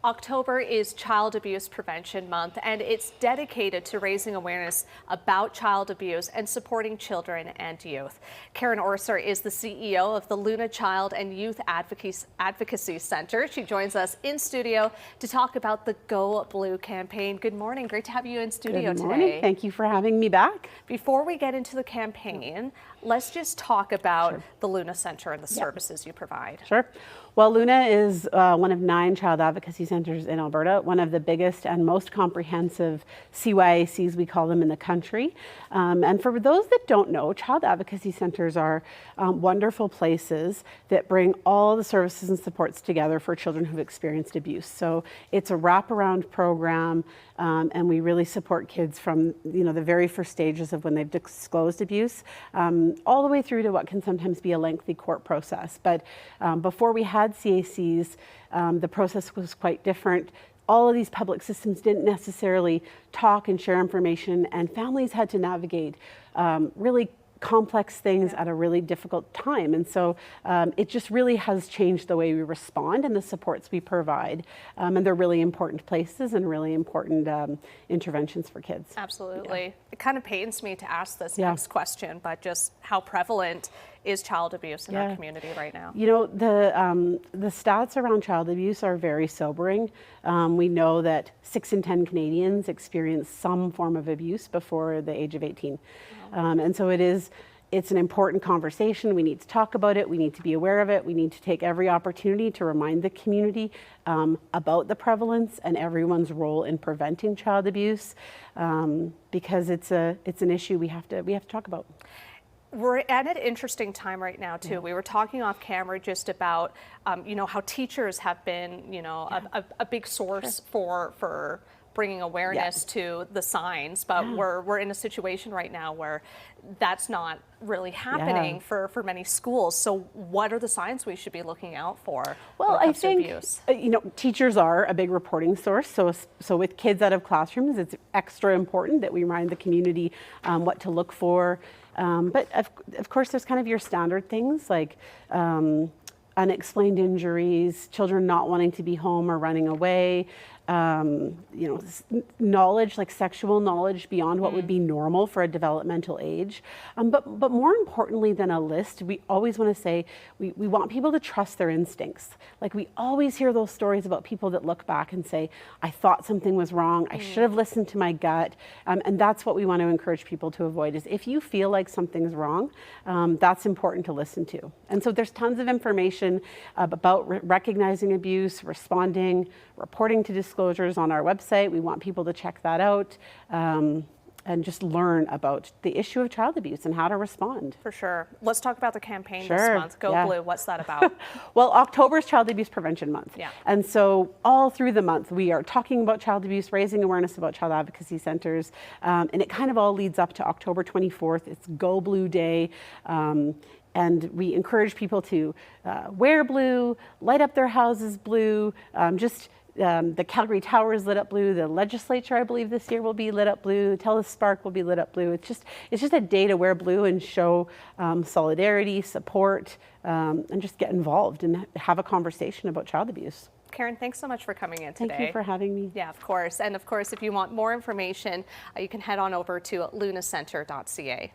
October is Child Abuse Prevention Month, and it's dedicated to raising awareness about child abuse and supporting children and youth. Karen Orser is the CEO of the Luna Child and Youth Advocacy Center. She joins us in studio to talk about the Go Blue campaign. Good morning. Great to have you in studio today. Good morning. Thank you for having me back. Before we get into the campaign, let's just talk about the Luna Center and the services you provide. Sure. Well, Luna is one of 9 child advocacy centers in Alberta, one of the biggest and most comprehensive CYACs, we call them, in the country. And for those that don't know, child advocacy centers are wonderful places that bring all the services and supports together for children who've experienced abuse. So it's a wraparound program, and we really support kids from the very first stages of when they've disclosed abuse, all the way through to what can sometimes be a lengthy court process. But before we had CACs, the process was quite different. All of these public systems didn't necessarily talk and share information, and families had to navigate really complex things at a really difficult time. And so it just really has changed the way we respond and the supports we provide. And they're really important places and really important interventions for kids. Absolutely. Yeah. It kind of pains me to ask this next question, but just how prevalent is child abuse in our community right now? You know, the stats around child abuse are very sobering. We know that 6 in 10 Canadians experience some form of abuse before the age of 18. And so it's an important conversation. We need to talk about it. We need to be aware of it. We need to take every opportunity to remind the community about the prevalence and everyone's role in preventing child abuse, because it's an issue we have to talk about. We're at an interesting time right now, too. We were talking off camera just about, how teachers have been, a big source for bringing awareness to the signs, but we're in a situation right now where that's not really happening for many schools. So what are the signs we should be looking out for? Well, I think teachers are a big reporting source. So with kids out of classrooms, it's extra important that we remind the community what to look for. But of course, there's kind of your standard things like unexplained injuries, children not wanting to be home or running away, knowledge, like sexual knowledge beyond what would be normal for a developmental age. But more importantly than a list, we always want to say we want people to trust their instincts. Like, we always hear those stories about people that look back and say, I thought something was wrong, I should have listened to my gut. And that's what we want to encourage people to avoid, is if you feel like something's wrong, that's important to listen to. And so there's tons of information about recognizing abuse, responding, reporting to disclosures on our website. We want people to check that out and just learn about the issue of child abuse and how to respond. For sure. Let's talk about the campaign this month. Go Blue, what's that about? Well, October is Child Abuse Prevention Month. And so all through the month, we are talking about child abuse, raising awareness about child advocacy centers, and it kind of all leads up to October 24th. It's Go Blue Day. And we encourage people to wear blue, light up their houses blue, the Calgary Tower is lit up blue. The legislature, I believe, this year will be lit up blue. TELUS Spark will be lit up blue. It's just a day to wear blue and show solidarity, support, and just get involved and have a conversation about child abuse. Karen, thanks so much for coming in today. Thank you for having me. Yeah, of course. And of course, if you want more information, you can head on over to lunacenter.ca.